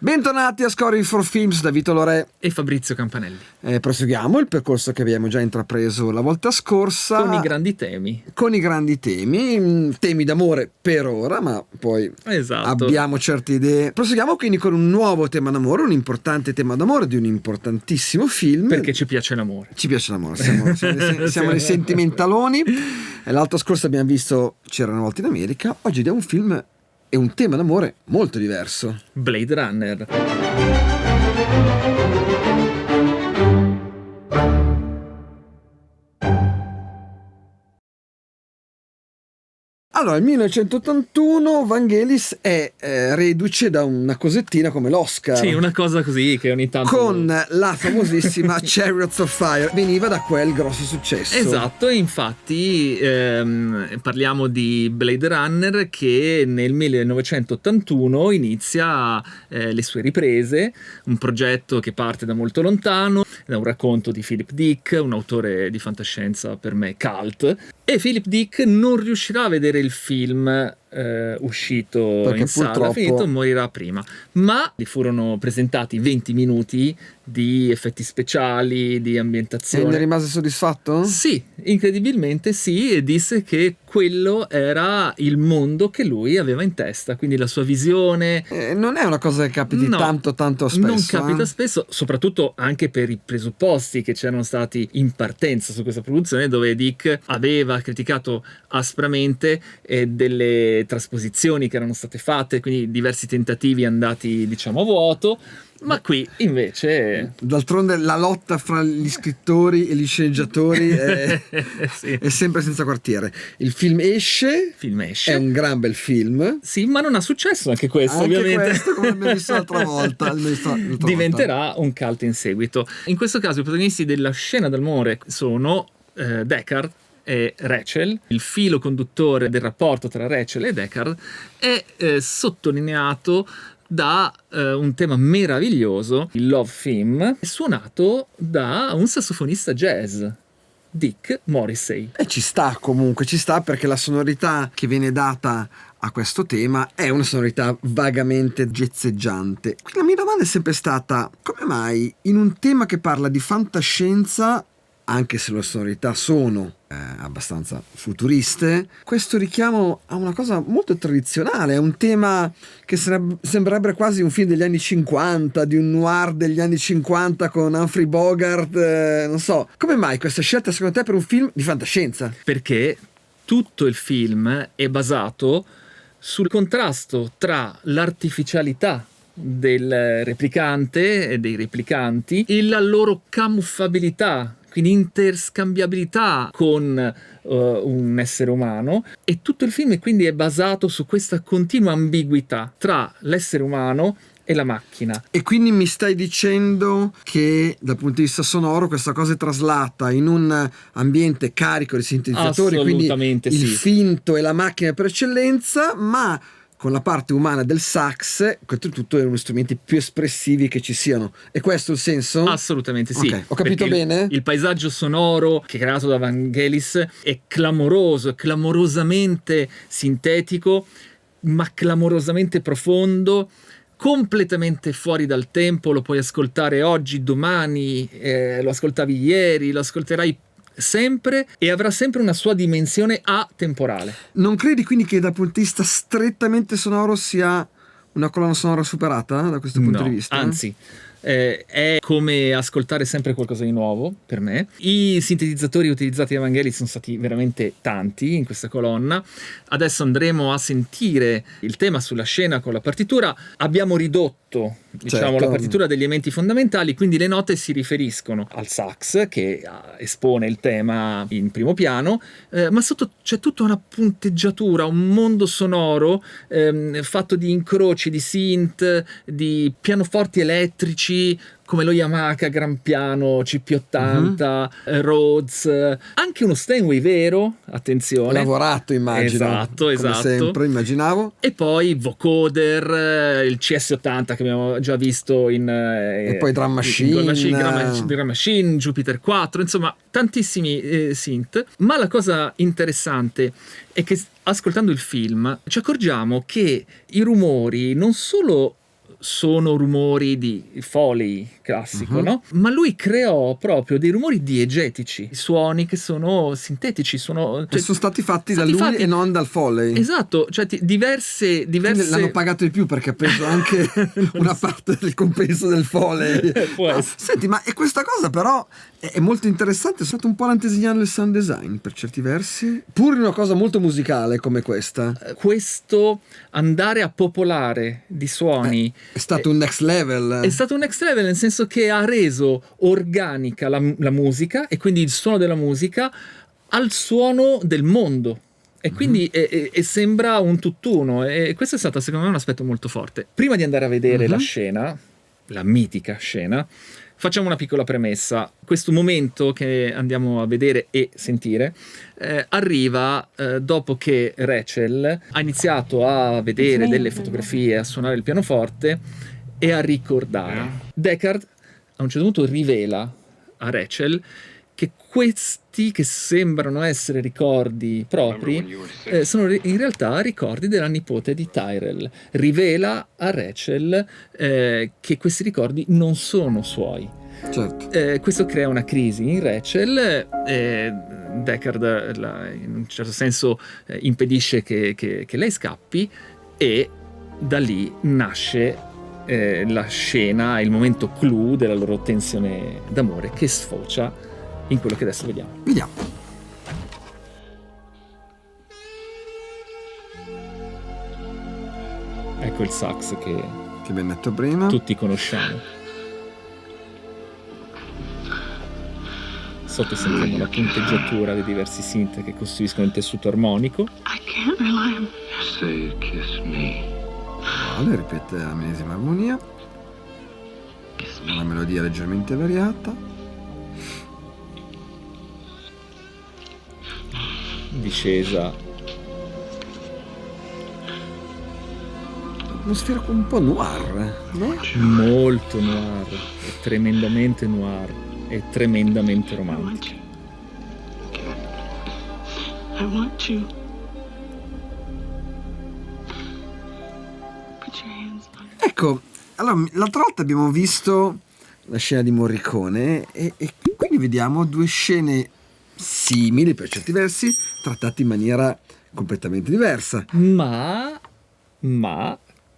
Bentornati a Scoring for Films da Vito Lorè e Fabrizio Campanelli. Proseguiamo il percorso che abbiamo già intrapreso la volta scorsa. Con i grandi temi. Temi d'amore per ora, ma poi esatto. Abbiamo certe idee. Proseguiamo quindi con un nuovo tema d'amore, un importante tema d'amore di un importantissimo film. Perché ci piace l'amore. Ci piace l'amore, siamo dei sentimentaloni. L'altra scorsa abbiamo visto C'era una volta in America, oggi vediamo un film e un tema d'amore molto diverso. Blade Runner. Allora, nel 1981 Vangelis è reduce da una cosettina come l'Oscar. Sì, una cosa così che ogni tanto... Con la famosissima Chariots of Fire. Veniva da quel grosso successo. Esatto, infatti parliamo di Blade Runner che nel 1981 inizia le sue riprese, un progetto che parte da molto lontano, da un racconto di Philip Dick, un autore di fantascienza per me cult, e Philip Dick non riuscirà a vedere il film uscito perché in sala, finito, morirà prima, ma gli furono presentati 20 minuti di effetti speciali, di ambientazione. E ne rimase soddisfatto? Sì, incredibilmente sì, e disse che quello era il mondo che lui aveva in testa, quindi la sua visione. Non è una cosa che capiti tanto spesso. Non capita spesso, soprattutto anche per i presupposti che c'erano stati in partenza su questa produzione, dove Dick aveva criticato aspramente delle trasposizioni che erano state fatte, quindi diversi tentativi andati diciamo a vuoto. Ma qui invece... D'altronde la lotta fra gli scrittori e gli sceneggiatori sì. È sempre senza quartiere. Il film esce, è un gran bel film. Sì, ma non ha successo anche questo, anche ovviamente. Questo, come abbiamo visto l'altra volta. Diventerà un cult in seguito. In questo caso i protagonisti della scena d'amore sono Deckard e Rachel. Il filo conduttore del rapporto tra Rachel e Deckard è sottolineato da un tema meraviglioso, il Love Theme, suonato da un sassofonista jazz, Dick Morrissey. E ci sta comunque, perché la sonorità che viene data a questo tema è una sonorità vagamente jazzeggiante. La mia domanda è sempre stata: come mai in un tema che parla di fantascienza, anche se le sonorità sono abbastanza futuriste, questo richiamo a una cosa molto tradizionale, è un tema che sembrerebbe quasi un film degli anni 50, di un noir degli anni 50 con Humphrey Bogart, non so. Come mai questa scelta secondo te per un film di fantascienza? Perché tutto il film è basato sul contrasto tra l'artificialità del replicante e dei replicanti e la loro camuffabilità, quindi interscambiabilità con un essere umano, e tutto il film quindi è basato su questa continua ambiguità tra l'essere umano e la macchina. E quindi mi stai dicendo che dal punto di vista sonoro questa cosa è traslata in un ambiente carico di sintetizzatori, quindi il finto e la macchina per eccellenza, ma con la parte umana del sax, oltretutto è uno degli strumenti più espressivi che ci siano. E questo è il senso? Assolutamente sì. Okay, ho capito bene? Il paesaggio sonoro che è creato da Vangelis è clamoroso, clamorosamente sintetico, ma clamorosamente profondo, completamente fuori dal tempo. Lo puoi ascoltare oggi, domani, lo ascoltavi ieri, lo ascolterai sempre e avrà sempre una sua dimensione atemporale. Non credi quindi che dal punto di vista strettamente sonoro sia una colonna sonora superata da questo punto di vista? Anzi, è come ascoltare sempre qualcosa di nuovo per me. I sintetizzatori utilizzati da Vangelis sono stati veramente tanti in questa colonna. Adesso andremo a sentire il tema sulla scena con la partitura. Abbiamo ridotto la partitura degli elementi fondamentali, quindi le note si riferiscono al sax che espone il tema in primo piano, ma sotto c'è tutta una punteggiatura, un mondo sonoro fatto di incroci, di synth, di pianoforti elettrici come lo Yamaha Gran Piano, CP80, Rhodes, anche uno Steinway vero, attenzione. Lavorato, immagino. Esatto. Come sempre, immaginavo. E poi vocoder, il CS80 che abbiamo già visto e poi Drum Machine, Drum Machine, Jupiter 4, insomma tantissimi synth. Ma la cosa interessante è che ascoltando il film ci accorgiamo che i rumori non solo sono rumori di Foley classico, no? Ma lui creò proprio dei rumori diegetici, suoni che sono sintetici, sono stati fatti da lui e non dal Foley. Esatto, cioè diverse... L'hanno pagato di più perché ha preso anche una parte del compenso del Foley. Senti, ma e questa cosa però è molto interessante, è stato un po' l'antesignano del sound design per certi versi, pur in una cosa molto musicale come questa. Questo andare a popolare di suoni è stato un next level. È stato un next level nel senso che ha reso organica la musica e quindi il suono della musica al suono del mondo. E quindi e sembra un tutt'uno, e questo è stato secondo me un aspetto molto forte. Prima di andare a vedere la scena, la mitica scena, facciamo una piccola premessa. Questo momento che andiamo a vedere e sentire arriva dopo che Rachel ha iniziato a vedere delle fotografie, a suonare il pianoforte e a ricordare. Deckard a un certo punto rivela a Rachel che questi che sembrano essere ricordi propri sono in realtà ricordi della nipote di Tyrell. Rivela a Rachel che questi ricordi non sono suoi. Certo. Questo crea una crisi in Rachel. Deckard in un certo senso impedisce che lei scappi, e da lì nasce la scena, il momento clou della loro tensione d'amore che sfocia in quello che adesso vediamo. Ecco il sax che abbiamo detto prima, tutti conosciamo. Sotto sentiamo la punteggiatura dei diversi synth che costituiscono il tessuto armonico. I can't rely on... Say kiss me. Vale, ripete la medesima armonia, una melodia leggermente variata. Discesa, atmosfera un po' noir, no? Molto noir, è tremendamente noir e tremendamente romantica. I want you. Put your hands on me. Ecco, allora l'altra volta abbiamo visto la scena di Morricone e quindi vediamo due scene simili per certi versi, trattate in maniera completamente diversa, ma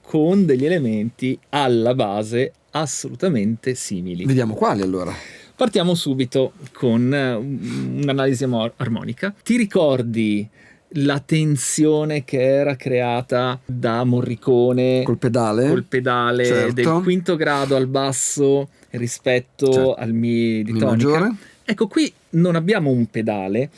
con degli elementi alla base assolutamente simili. Vediamo quali allora. Partiamo subito con un'analisi armonica. Ti ricordi la tensione che era creata da Morricone col pedale certo, del quinto grado al basso rispetto certo, al mi di tonica maggiore? Ecco, qui non abbiamo un pedale,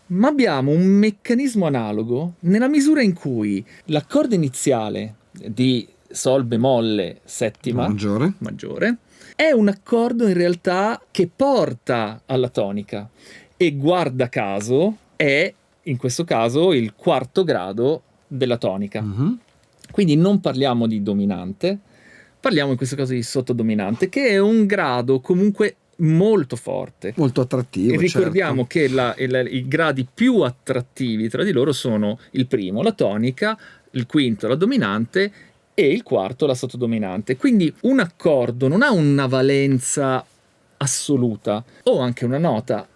ma abbiamo un meccanismo analogo nella misura in cui l'accordo iniziale di Sol bemolle settima maggiore è un accordo in realtà che porta alla tonica, e guarda caso è in questo caso il quarto grado della tonica. Quindi non parliamo di dominante, parliamo in questo caso di sottodominante, che è un grado comunque molto forte, molto attrattivo. E ricordiamo certo, che i gradi più attrattivi tra di loro sono il primo, la tonica, il quinto, la dominante, e il quarto, la sottodominante. Quindi un accordo non ha una valenza assoluta, o anche una nota,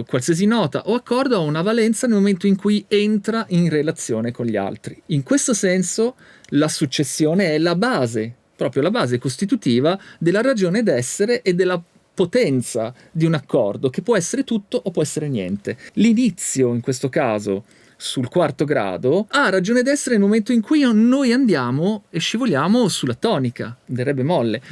qualsiasi nota o accordo ha una valenza nel momento in cui entra in relazione con gli altri. In questo senso la successione è la base, proprio la base costitutiva della ragione d'essere e della potenza di un accordo, che può essere tutto o può essere niente. L'inizio, in questo caso, sul quarto grado, ha ragione d'essere nel momento in cui noi andiamo e scivoliamo sulla tonica del re bemolle.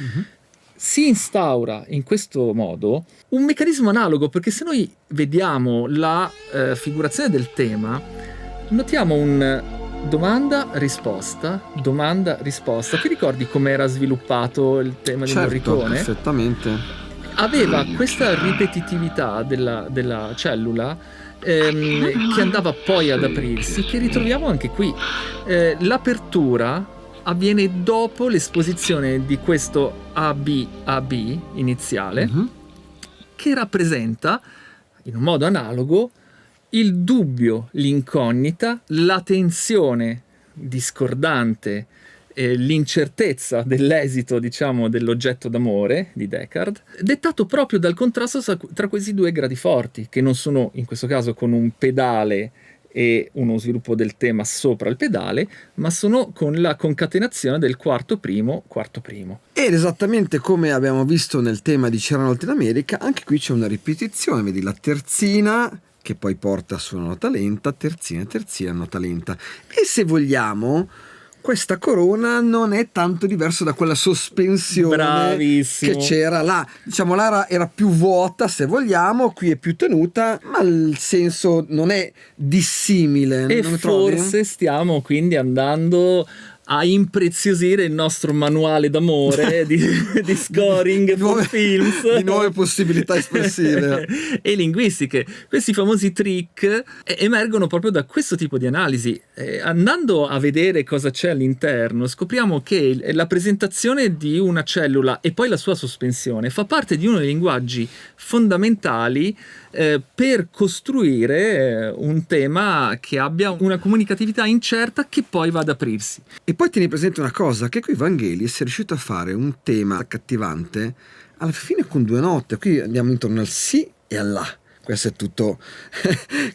Si instaura in questo modo un meccanismo analogo, perché se noi vediamo la figurazione del tema, notiamo un domanda-risposta. Ti ricordi come era sviluppato il tema di Morricone? Perfettamente. Aveva questa ripetitività della cellula che andava poi ad aprirsi, che ritroviamo anche qui. L'apertura avviene dopo l'esposizione di questo AB iniziale, che rappresenta in un modo analogo il dubbio, l'incognita, la tensione discordante l'incertezza dell'esito, diciamo, dell'oggetto d'amore di Descartes, dettato proprio dal contrasto tra questi due gradi forti, che non sono in questo caso con un pedale e uno sviluppo del tema sopra il pedale, ma sono con la concatenazione del quarto primo. Ed esattamente come abbiamo visto nel tema di C'era una volta in America, anche qui c'è una ripetizione, vedi la terzina che poi porta su una nota lenta, terzina, nota lenta. E se vogliamo, questa corona non è tanto diversa da quella sospensione Bravissimo. che c'era là. Diciamo, là era più vuota, se vogliamo, qui è più tenuta, ma il senso non è dissimile. E non trovi? forse stiamo quindi andando a impreziosire il nostro manuale d'amore di scoring for films, di nuove possibilità espressive e linguistiche. Questi famosi trick emergono proprio da questo tipo di analisi. Andando a vedere cosa c'è all'interno, scopriamo che la presentazione di una cellula e poi la sua sospensione fa parte di uno dei linguaggi fondamentali per costruire un tema che abbia una comunicatività incerta che poi va ad aprirsi. E poi tieni presente una cosa, che qui Vangelis è riuscito a fare un tema accattivante alla fine con due note. Qui andiamo intorno al sì e al la. Questo è tutto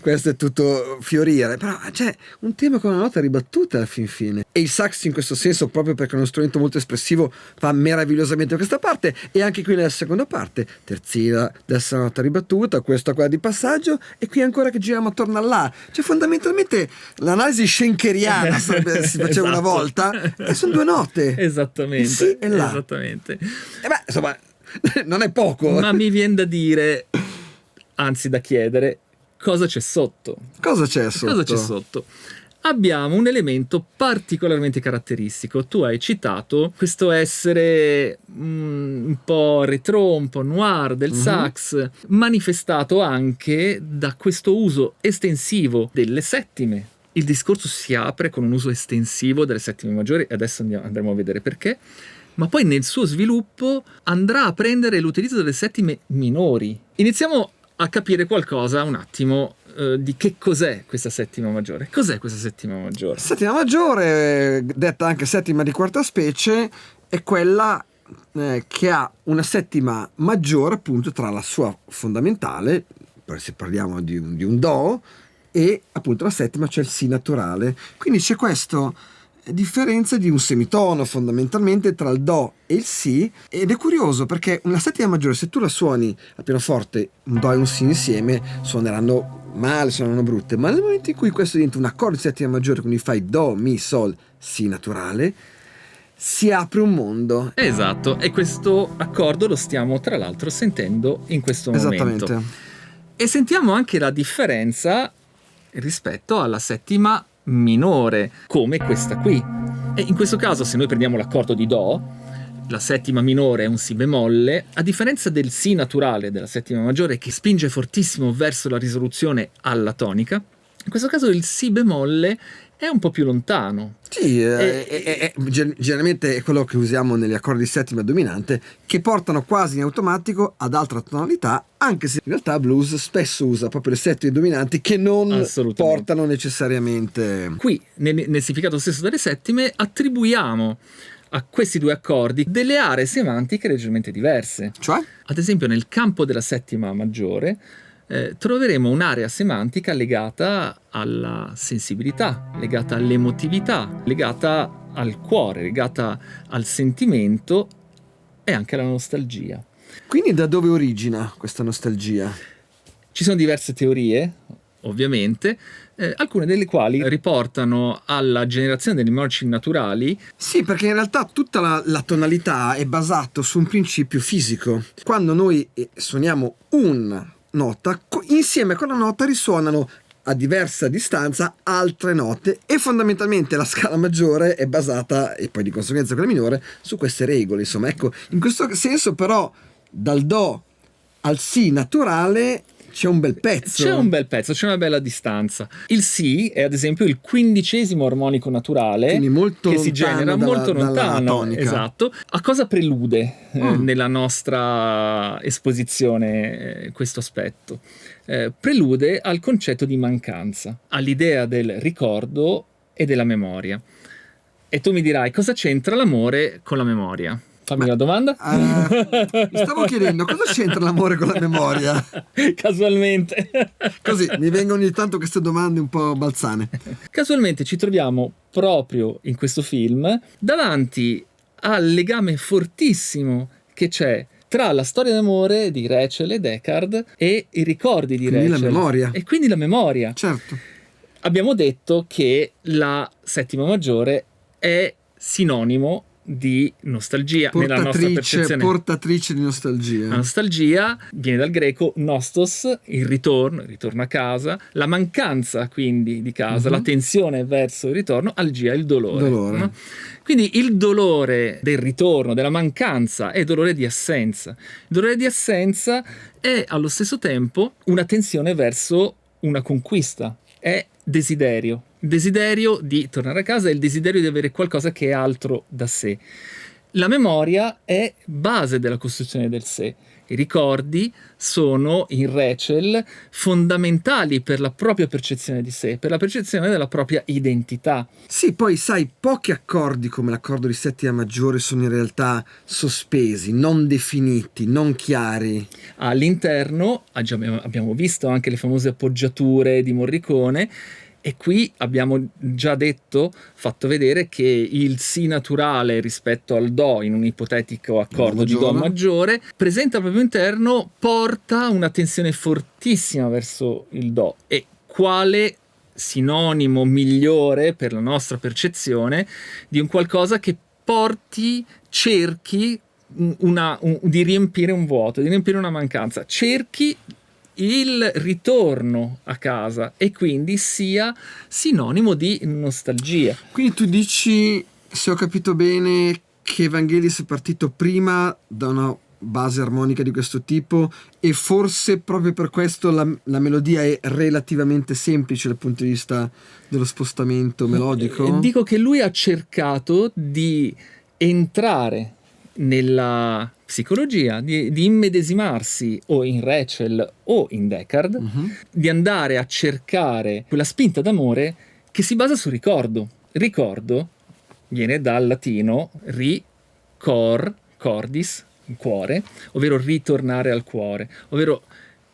questo è tutto fiorire, però c'è un tema con una nota ribattuta alla fin fine, e il sax in questo senso, proprio perché è uno strumento molto espressivo, fa meravigliosamente questa parte. E anche qui nella seconda parte, terzina, destra nota ribattuta, questa qua di passaggio, e qui ancora che giriamo attorno là. Cioè fondamentalmente l'analisi schenkeriana si faceva Esatto. una volta, e sono due note, Esattamente, il sì e là. esattamente. E beh, insomma, non è poco. Ma mi viene da dire, anzi da chiedere, cosa c'è sotto? Cosa c'è sotto? Cosa c'è sotto? Abbiamo un elemento particolarmente caratteristico. Tu hai citato questo essere un po' retro, un po' noir del sax, manifestato anche da questo uso estensivo delle settime. Il discorso si apre con un uso estensivo delle settime maggiori, e adesso andremo a vedere perché, ma poi nel suo sviluppo andrà a prendere l'utilizzo delle settime minori. Iniziamo a capire qualcosa un attimo di che cos'è questa settima maggiore. Cos'è questa settima maggiore? Settima maggiore, detta anche settima di quarta specie, è quella che ha una settima maggiore appunto tra la sua fondamentale, se parliamo di un do, e appunto la settima c'è il si naturale. Quindi c'è questa differenza di un semitono fondamentalmente tra il do e il si, ed è curioso perché una settima maggiore, se tu la suoni al pianoforte, un do e un si insieme, suoneranno male, suoneranno brutte, ma nel momento in cui questo diventa un accordo di settima maggiore, quindi fai do, mi, sol, si naturale, si apre un mondo. Esatto, e questo accordo lo stiamo tra l'altro sentendo in questo momento. Esattamente. E sentiamo anche la differenza rispetto alla settima minore, come questa qui. E in questo caso, se noi prendiamo l'accordo di do, la settima minore è un si bemolle, a differenza del si naturale della settima maggiore, che spinge fortissimo verso la risoluzione alla tonica, in questo caso il si bemolle è un po' più lontano. Sì, generalmente è quello che usiamo negli accordi di settima dominante, che portano quasi in automatico ad altra tonalità, anche se in realtà blues spesso usa proprio le settime dominanti che non portano necessariamente. Qui, nel significato stesso delle settime, attribuiamo a questi due accordi delle aree semantiche leggermente diverse. Cioè? Ad esempio, nel campo della settima maggiore troveremo un'area semantica legata alla sensibilità, legata all'emotività, legata al cuore, legata al sentimento e anche alla nostalgia. Quindi da dove origina questa nostalgia? Ci sono diverse teorie, ovviamente, alcune delle quali riportano alla generazione delle immagini naturali. Sì, perché in realtà tutta la tonalità è basata su un principio fisico. Quando noi suoniamo una nota, insieme con la nota risuonano a diversa distanza altre note, e fondamentalmente la scala maggiore è basata, e poi di conseguenza quella minore, su queste regole. Insomma, ecco, in questo senso però dal do al si naturale c'è un bel pezzo. C'è un bel pezzo, c'è una bella distanza. Il si è ad esempio il 15° armonico naturale, quindi molto che si genera molto lontano. Esatto. A cosa prelude nella nostra esposizione questo aspetto? Prelude al concetto di mancanza, all'idea del ricordo e della memoria. E tu mi dirai, cosa c'entra l'amore con la memoria? Fammi una domanda. Mi stavo chiedendo cosa c'entra l'amore con la memoria. Casualmente. Così mi vengono ogni tanto queste domande un po' balzane. Casualmente ci troviamo proprio in questo film davanti al legame fortissimo che c'è tra la storia d'amore di Rachel e Deckard e i ricordi di Quindi Rachel. la memoria. E quindi la memoria. Certo. Abbiamo detto che la settima maggiore è sinonimo di nostalgia nella nostra percezione. Portatrice di nostalgia. La nostalgia viene dal greco nostos, il ritorno a casa, la mancanza quindi di casa, la tensione verso il ritorno, algia, il dolore. No? Quindi il dolore del ritorno, della mancanza, è dolore di assenza. Il dolore di assenza è allo stesso tempo una tensione verso una conquista, è desiderio. Il desiderio di tornare a casa è il desiderio di avere qualcosa che è altro da sé. La memoria è base della costruzione del sé. I ricordi sono in Rachel fondamentali per la propria percezione di sé, per la percezione della propria identità. Sì, poi sai, pochi accordi come l'accordo di settima maggiore sono in realtà sospesi, non definiti, non chiari. All'interno abbiamo visto anche le famose appoggiature di Morricone. E qui abbiamo già fatto vedere che il Si naturale rispetto al Do in un ipotetico accordo di Do maggiore presente al proprio interno porta una tensione fortissima verso il Do. E quale sinonimo migliore per la nostra percezione di un qualcosa che cerchi di riempire un vuoto, di riempire una mancanza, cerchi il ritorno a casa e quindi sia sinonimo di nostalgia. Quindi tu dici, se ho capito bene, che Evangelis è partito prima da una base armonica di questo tipo e forse proprio per questo la melodia è relativamente semplice dal punto di vista dello spostamento melodico? Dico che lui ha cercato di entrare nella psicologia, di immedesimarsi o in Rachel o in Deckard, di andare a cercare quella spinta d'amore che si basa sul ricordo. Ricordo viene dal latino cordis, cuore, ovvero ritornare al cuore, ovvero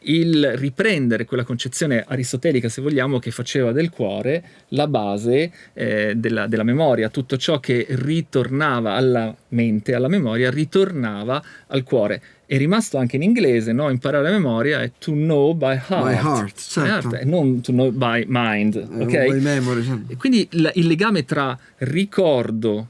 il riprendere quella concezione aristotelica, se vogliamo, che faceva del cuore la base della memoria. Tutto ciò che ritornava alla mente, alla memoria, ritornava al cuore. È rimasto anche in inglese, no? Imparare a memoria è to know by heart. By heart, certo. Non to know by mind, ok? By memory, certo. E quindi il legame tra ricordo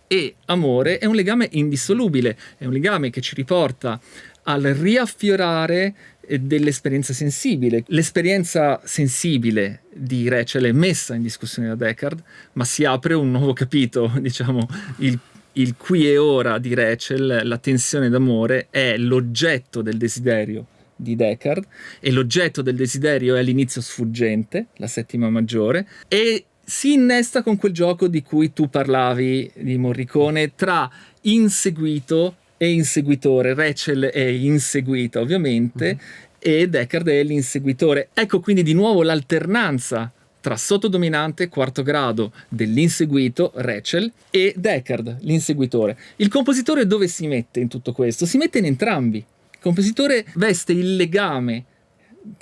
e amore è un legame indissolubile, è un legame che ci riporta al riaffiorare dell'esperienza sensibile. L'esperienza sensibile di Rachel è messa in discussione da Deckard, ma si apre un nuovo capitolo, diciamo, il qui e ora di Rachel, la tensione d'amore è l'oggetto del desiderio di Deckard e l'oggetto del desiderio è l'inizio sfuggente, la settima maggiore, e si innesta con quel gioco di cui tu parlavi di Morricone tra inseguito e inseguitore. Rachel è inseguita ovviamente e Deckard è l'inseguitore. Ecco quindi di nuovo l'alternanza tra sottodominante quarto grado dell'inseguito Rachel e Deckard, l'inseguitore. Il compositore dove si mette in tutto questo? Si mette in entrambi. Il compositore veste il legame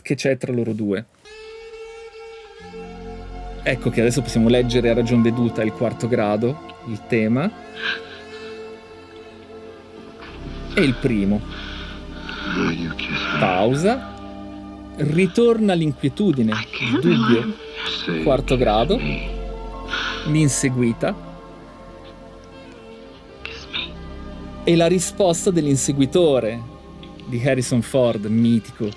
che c'è tra loro due. Ecco che adesso possiamo leggere a ragion veduta il quarto grado, il tema, e il primo. Pausa, ritorna l'inquietudine, il dubbio, quarto grado, l'inseguita e la risposta dell'inseguitore di Harrison Ford, mitico.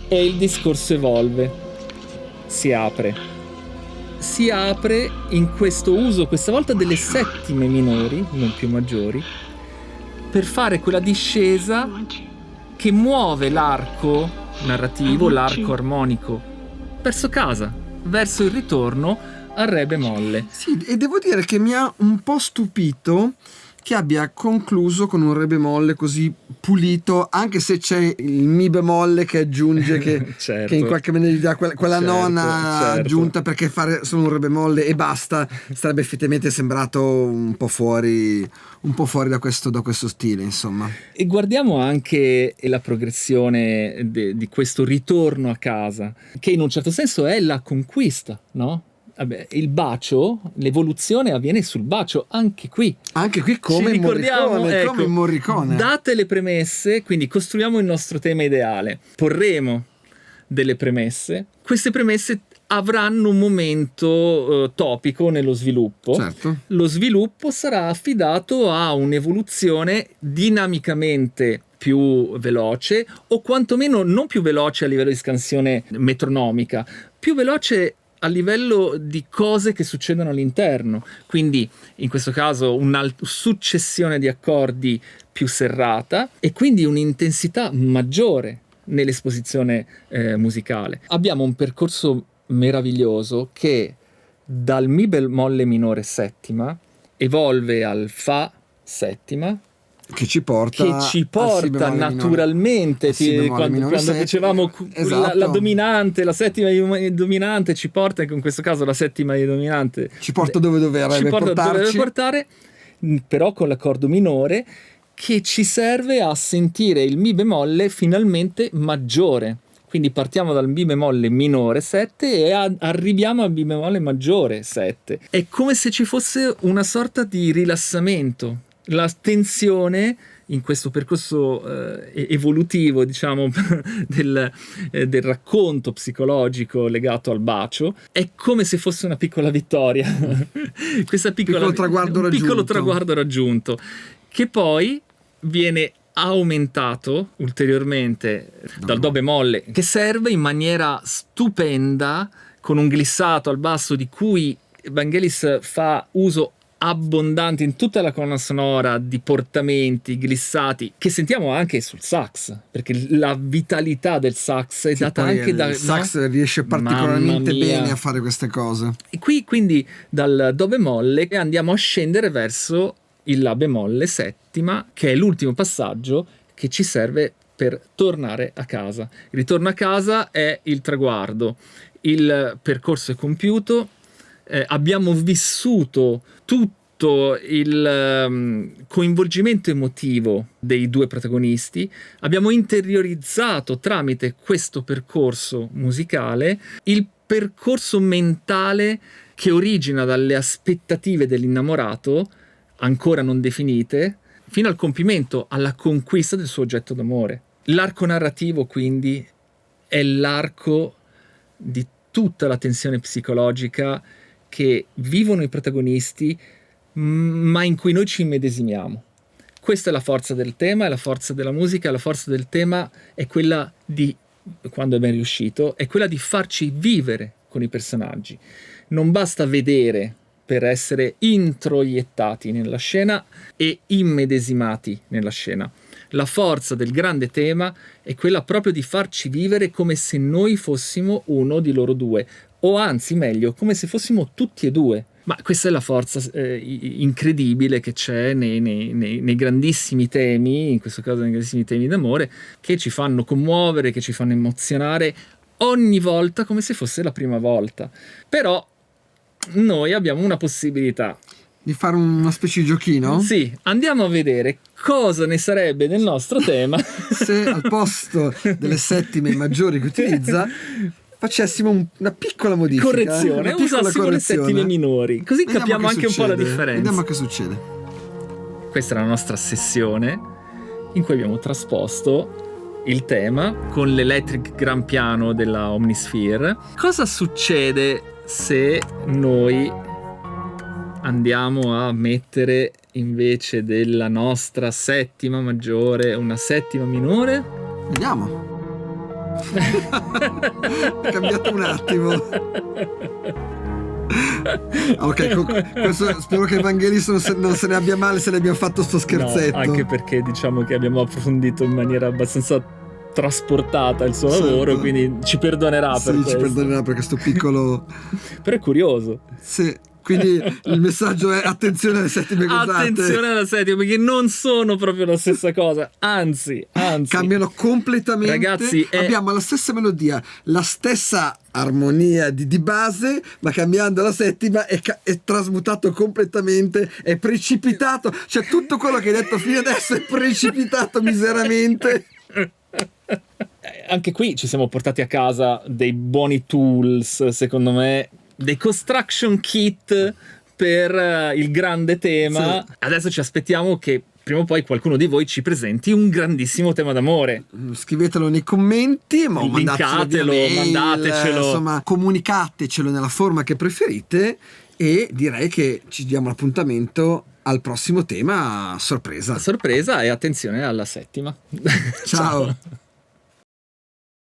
E il discorso evolve, si apre in questo uso, questa volta delle settime minori, non più maggiori, per fare quella discesa che muove l'arco narrativo, l'arco armonico, verso casa, verso il ritorno al re bemolle. Sì, e devo dire che mi ha un po' stupito che abbia concluso con un re bemolle così pulito, anche se c'è il mi bemolle che aggiunge che, Certo. che in qualche maniera gli dà quella Certo, nona certo. aggiunta, perché fare solo un re bemolle e basta sarebbe effettivamente sembrato un po' fuori da questo stile, insomma. E guardiamo anche la progressione di questo ritorno a casa, che in un certo senso è la conquista, no? Vabbè, il bacio, l'evoluzione avviene sul bacio, anche qui Come ci ricordiamo, Morricone, ecco, come Morricone. date le premesse, quindi costruiamo il nostro tema ideale, porremo delle premesse, queste premesse avranno un momento topico nello sviluppo. Certo. Lo sviluppo sarà affidato a un'evoluzione dinamicamente più veloce, o quantomeno non più veloce a livello di scansione metronomica, più veloce a livello di cose che succedono all'interno. Quindi in questo caso una successione di accordi più serrata e quindi un'intensità maggiore nell'esposizione musicale. Abbiamo un percorso meraviglioso che dal mi bemolle minore settima evolve al fa settima, che ci porta al si bemolle minore. naturalmente Al si bemolle quando minore settima. dicevamo Esatto. la dominante, la settima dominante ci porta, in questo caso la settima dominante Ci porta dove dovrebbe ci porta dove deve portarci. portare, però con l'accordo minore che ci serve a sentire il mi bemolle finalmente maggiore. Quindi partiamo dal mi bemolle minore 7 e arriviamo al mi bemolle maggiore 7. È come se ci fosse una sorta di rilassamento. La tensione in questo percorso evolutivo, diciamo, del racconto psicologico legato al bacio, è come se fosse una piccola vittoria. Questa piccolo traguardo raggiunto, che poi viene aumentato ulteriormente dal do bemolle, che serve in maniera stupenda con un glissato al basso di cui Vangelis fa uso abbondante in tutta la colonna sonora, di portamenti, glissati, che sentiamo anche sul sax, perché la vitalità del sax è data anche dal... Il sax riesce particolarmente bene a fare queste cose. E qui quindi dal do bemolle andiamo a scendere verso il la bemolle settima, che è l'ultimo passaggio che ci serve per tornare a casa. Il ritorno a casa è il traguardo, il percorso è compiuto, abbiamo vissuto tutto il coinvolgimento emotivo dei due protagonisti, abbiamo interiorizzato tramite questo percorso musicale il percorso mentale che origina dalle aspettative dell'innamorato ancora non definite, fino al compimento, alla conquista del suo oggetto d'amore. L'arco narrativo quindi è l'arco di tutta la tensione psicologica che vivono i protagonisti, ma in cui noi ci immedesimiamo. Questa è la forza del tema, è la forza della musica, la forza del tema è quella di, quando è ben riuscito, è quella di farci vivere con i personaggi. Non basta vedere per essere introiettati nella scena e immedesimati nella scena. La forza del grande tema è quella proprio di farci vivere come se noi fossimo uno di loro due, o anzi meglio, come se fossimo tutti e due. Ma questa è la forza incredibile che c'è nei grandissimi temi, in questo caso nei grandissimi temi d'amore, che ci fanno commuovere, che ci fanno emozionare ogni volta come se fosse la prima volta. Però noi abbiamo una possibilità. Di fare una specie di giochino? Sì, andiamo a vedere cosa ne sarebbe nel nostro tema se al posto delle settime maggiori che utilizza facessimo una piccola modifica, correzione, una piccola usassimo le settime minori, così Vediamo capiamo che anche succede. un po' la differenza. Vediamo che succede. Questa è la nostra sessione in cui abbiamo trasposto il tema con l'electric gran piano della Omnisphere. Cosa succede se noi andiamo a mettere invece della nostra settima maggiore una settima minore? Vediamo. È cambiato un attimo. Ok, questo, spero che Vangelis non se ne abbia male se ne abbiamo fatto sto scherzetto. No, anche perché diciamo che abbiamo approfondito in maniera abbastanza trasportata il suo lavoro, quindi ci perdonerà per questo. Ci perdonerà per questo piccolo. Però è curioso. Sì. Quindi il messaggio è attenzione alle settime cosate. Attenzione alla settima, perché non sono proprio la stessa cosa, anzi cambiano completamente. Ragazzi, abbiamo la stessa melodia, la stessa armonia di base, ma cambiando la settima è trasmutato completamente, è precipitato, cioè tutto quello che hai detto fino adesso è precipitato miseramente. Anche qui ci siamo portati a casa dei buoni tools, secondo me, dei construction kit per il grande tema. Sì. Adesso ci aspettiamo che prima o poi qualcuno di voi ci presenti un grandissimo tema d'amore. Scrivetelo nei commenti, ma mandatecelo. Insomma, comunicatecelo nella forma che preferite, e direi che ci diamo l'appuntamento al prossimo tema sorpresa. Sorpresa, e attenzione alla settima. Ciao.